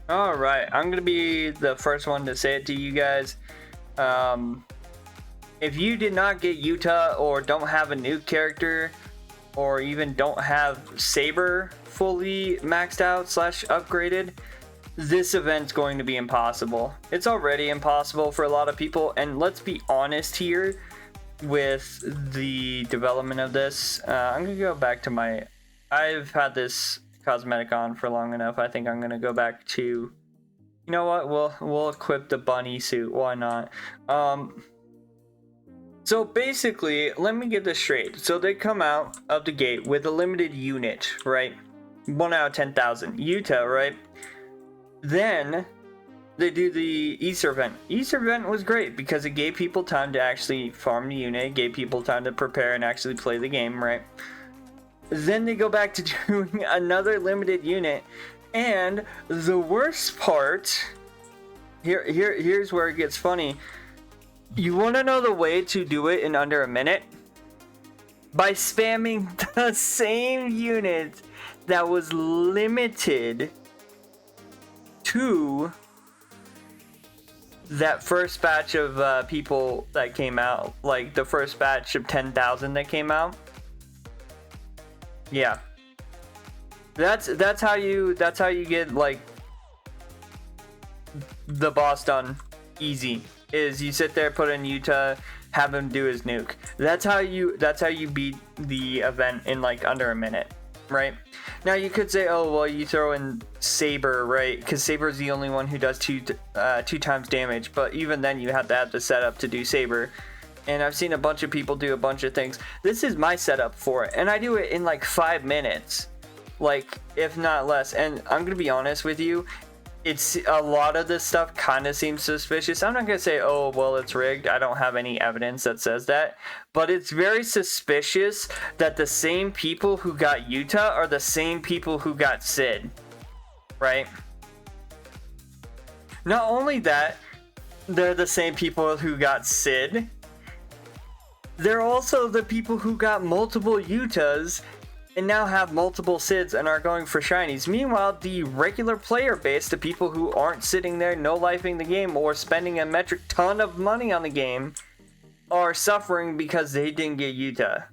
All right, I'm gonna be the first one to say it to you guys. If you did not get Yuta or don't have a new character or even don't have Saber fully maxed out slash upgraded, this event's going to be impossible. It's already impossible for a lot of people, and let's be honest here with the development of this. I'm gonna go back to my... I've had this cosmetic on for long enough. I think I'm gonna go back to... You know what? We'll equip the bunny suit. Why not? So basically, let me get this straight. So they come out of the gate with a limited unit, right? 1 out of 10,000. Yuta, right? Then they do the Easter event. Easter event was great because it gave people time to actually farm the unit, it gave people time to prepare and actually play the game, right? Then they go back to doing another limited unit, and the worst part, here's where it gets funny. You want to know the way to do it in under a minute? By spamming the same unit that was limited to that first batch of people that came out, like the first batch of 10,000 that came out. Yeah, that's how you get like the boss done easy. Is you sit there, put in Yuta, have him do his nuke. That's how you beat the event in like under a minute, right? Now you could say, oh well, you throw in Saber, right? Because Saber's the only one who does two times damage. But even then, you have to have the setup to do Saber. And I've seen a bunch of people do a bunch of things. This is my setup for it, and I do it in like 5 minutes, like if not less. And I'm gonna be honest with you. It's a lot of this stuff kind of seems suspicious. I'm not gonna say, oh well, it's rigged. I don't have any evidence that says that, but it's very suspicious that the same people who got Yuta are the same people who got Sid, right? Not only that, they're the same people who got Sid. They're also the people who got multiple Yutas and now have multiple Sids and are going for shinies. Meanwhile, the regular player base, the people who aren't sitting there no-lifing the game or spending a metric ton of money on the game, are suffering because they didn't get Yuta.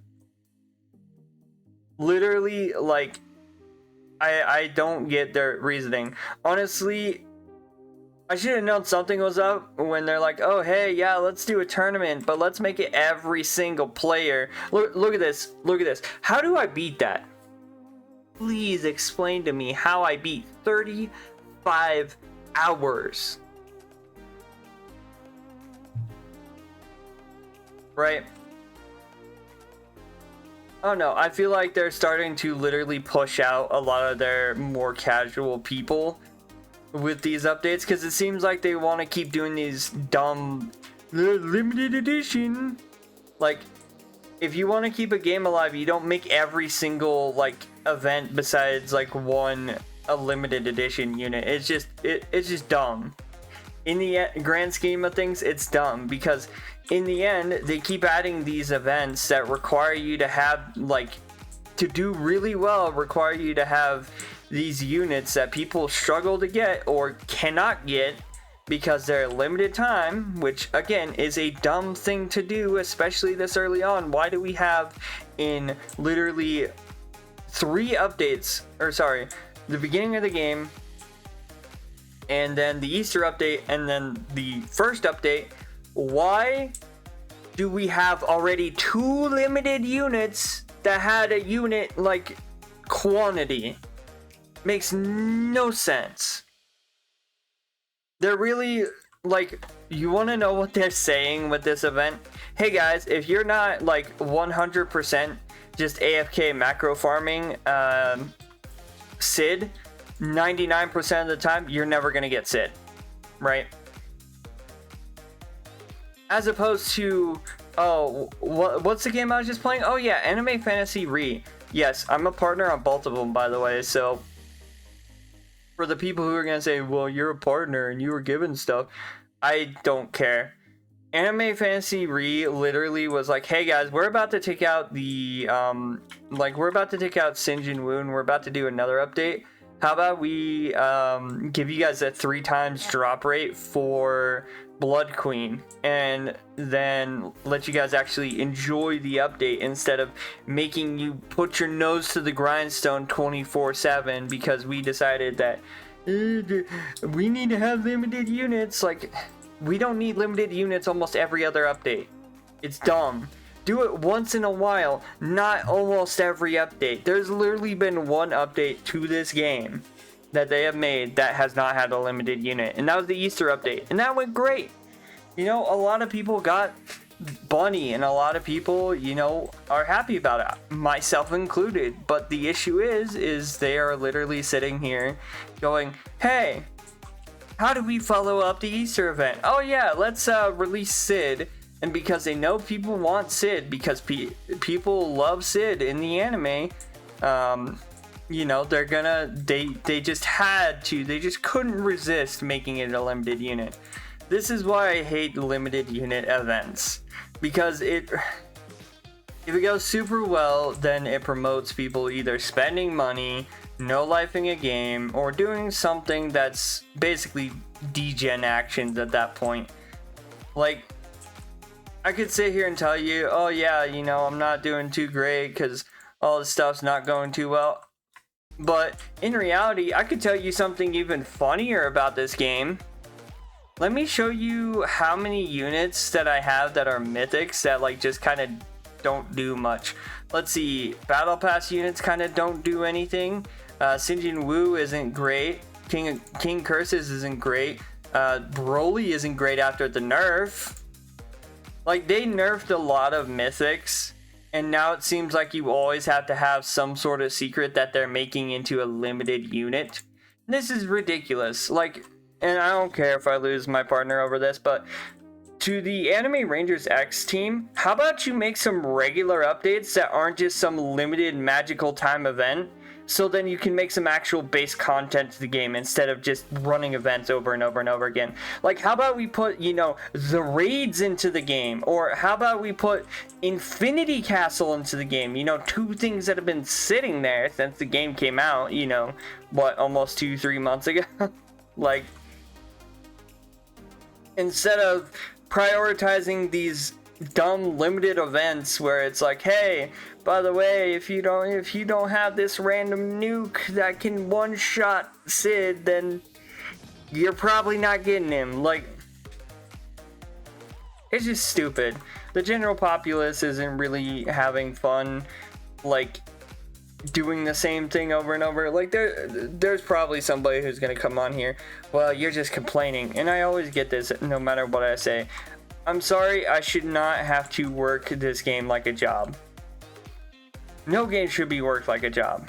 Literally, like, I don't get their reasoning. Honestly, I should have known something was up when they're like, oh hey, yeah, let's do a tournament, but let's make it every single player. Look at this. Look at this. How do I beat that? Please explain to me how I beat 35 hours. Right? Oh no, I feel like they're starting to literally push out a lot of their more casual people with these updates, because it seems like they want to keep doing these dumb limited edition. Like, if you want to keep a game alive, you don't make every single like event besides like one a limited edition unit. It's just dumb. In the grand scheme of things, it's dumb, because in the end they keep adding these events that require you to have, like, to do really well, require you to have these units that people struggle to get or cannot get because they're limited time, which again is a dumb thing to do, especially this early on. Why do we have in literally 3 updates, or sorry, the beginning of the game, and then the Easter update, and then the first update, why do we have already 2 limited units that had a unit like quantity? Makes no sense. They're really, like, you want to know what they're saying with this event? Hey guys, if you're not like 100% just AFK macro farming Sid 99% of the time, you're never gonna get Sid, right? As opposed to, oh, what's the game I was just playing? Oh yeah, Anime Fantasy Re. Yes, I'm a partner on both of them, by the way. So for the people who are gonna say, well, you're a partner and you were given stuff, I don't care. Anime Fantasy Re literally was like, hey guys, we're about to take out the we're about to take out Sinjin Woon, we're about to do another update. How about we give you guys a 3 times drop rate for Blood Queen, and then let you guys actually enjoy the update instead of making you put your nose to the grindstone 24/7 because we decided that we need to have limited units. Like, we don't need limited units almost every other update. It's dumb. Do it once in a while, not almost every update. There's literally been one update to this game that they have made that has not had a limited unit, and that was the Easter update, and that went great. You know, a lot of people got Bunny, and a lot of people, you know, are happy about it, myself included. But the issue is they are literally sitting here going, hey, how do we follow up the Easter event? Oh yeah, let's release Sid. And because they know people want Sid, because people love Sid in the anime, you know, they're gonna, they just had to, they just couldn't resist making it a limited unit. This is why I hate limited unit events, because if it goes super well, then it promotes people either spending money, no-lifing a game, or doing something that's basically degen actions at that point. Like, I could sit here and tell you, oh yeah, you know, I'm not doing too great because all this stuff's not going too well. But in reality, I could tell you something even funnier about this game. Let me show you how many units that I have that are mythics that like just kind of don't do much. Let's see, Battle Pass units kind of don't do anything. Sinjin Wu isn't great. King Curses isn't great. Broly isn't great after the nerf. Like, they nerfed a lot of mythics, and now it seems like you always have to have some sort of secret that they're making into a limited unit. This is ridiculous. Like, and I don't care if I lose my partner over this, but to the Anime Rangers X team, how about you make some regular updates that aren't just some limited magical time event? So then you can make some actual base content to the game instead of just running events over and over and over again. Like, how about we put, you know, the raids into the game? Or how about we put Infinity Castle into the game? You know, 2 things that have been sitting there since the game came out, you know, what, almost 2-3 months ago? Like, instead of prioritizing these dumb limited events where it's like, hey, by the way, if you don't have this random nuke that can one-shot Sid, then you're probably not getting him. Like, it's just stupid. The general populace isn't really having fun, like, doing the same thing over and over. Like, there's probably somebody who's gonna come on here, well, you're just complaining, and I always get this no matter what I say. I'm sorry, I should not have to work this game like a job. No game should be worked like a job,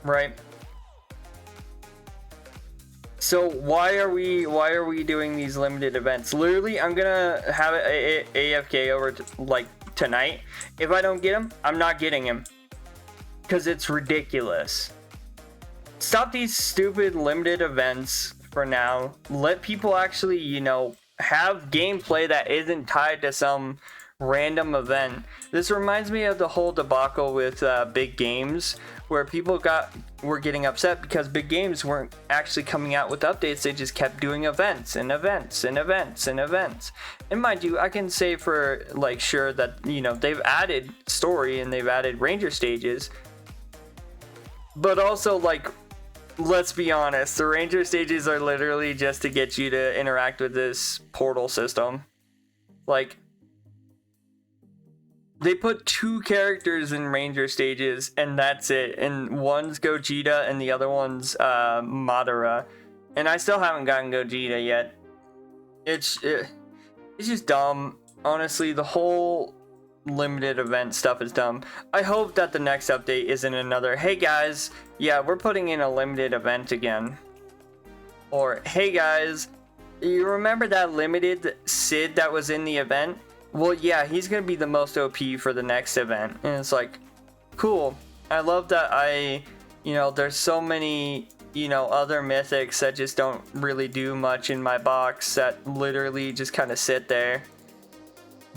right? So why are we doing these limited events? Literally, I'm gonna have it AFK over like tonight. If I don't get him, I'm not getting him, because it's ridiculous. Stop these stupid limited events for now. Let people actually, you know, have gameplay that isn't tied to some random event. This reminds me of the whole debacle with Big Games, where people were getting upset because Big Games weren't actually coming out with updates. They just kept doing events and events and events and events. And mind you, I can say for like sure that, you know, they've added story and they've added ranger stages, but also, like, let's be honest, the ranger stages are literally just to get you to interact with this portal system. Like, they put 2 characters in ranger stages and that's it, and one's Gogeta and the other one's Madara, and I still haven't gotten Gogeta yet. It's just dumb. Honestly, the whole limited event stuff is dumb. I hope that the next update isn't another, hey guys, yeah, we're putting in a limited event again. Or, hey guys, you remember that limited Sid that was in the event? Well, yeah, he's gonna be the most OP for the next event. And it's like, cool. I love that you know, there's so many, you know, other mythics that just don't really do much in my box that literally just kind of sit there.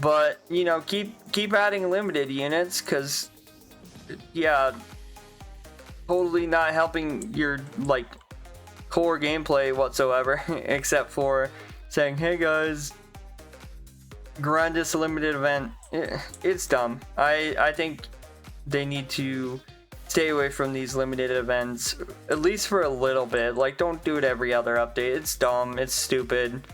But, you know, keep adding limited units, because, yeah, totally not helping your like core gameplay whatsoever, except for saying, hey guys, grind this limited event. It's dumb. I think they need to stay away from these limited events, at least for a little bit. Like, don't do it every other update. It's dumb, it's stupid.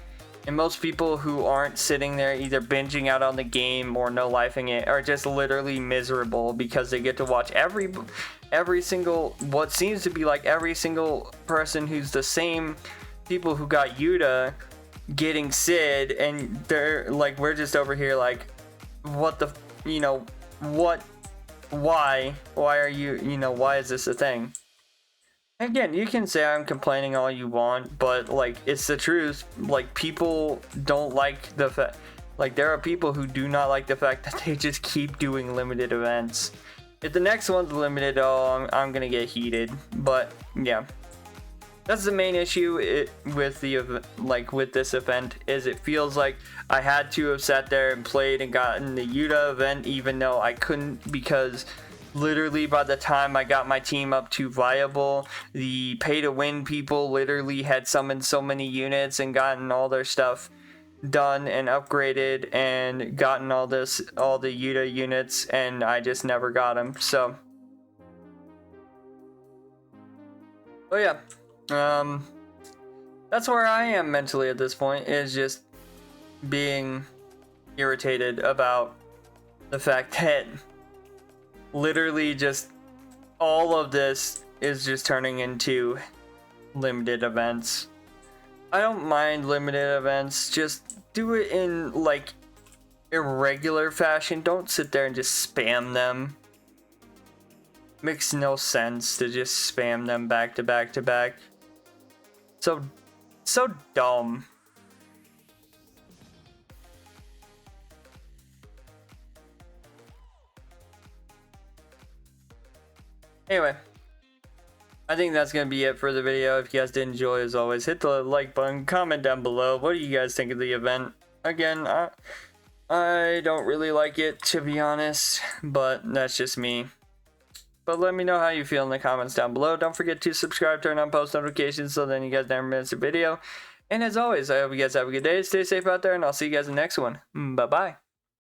And most people who aren't sitting there either binging out on the game or no lifing it are just literally miserable because they get to watch every single, what seems to be like every single person who's the same people who got Yuta getting Sid, and they're like, we're just over here like, what the, what, why are you, why is this a thing? Again, you can say I'm complaining all you want, but like, it's the truth. Like, people don't like the fact, like, there are people who do not like the fact that they just keep doing limited events. If the next one's limited, I'm gonna get heated. But yeah, that's the main issue with this event, is it feels like I had to have sat there and played and gotten the Yuta event, even though I couldn't, because literally by the time I got my team up to viable, the pay to win people literally had summoned so many units and gotten all their stuff done and upgraded and gotten all the Yuta units, and I just never got them. So yeah, that's where I am mentally at this point, is just being irritated about the fact that literally just all of this is just turning into limited events. I don't mind limited events, just do it in like irregular fashion. Don't sit there and just spam them. Makes no sense to just spam them back to back to back. So dumb. Anyway, I think that's going to be it for the video. If you guys did enjoy, as always, hit the like button, comment down below. What do you guys think of the event? Again, I don't really like it, to be honest, but that's just me. But let me know how you feel in the comments down below. Don't forget to subscribe, turn on post notifications so then you guys never miss a video. And as always, I hope you guys have a good day. Stay safe out there, and I'll see you guys in the next one. Bye-bye.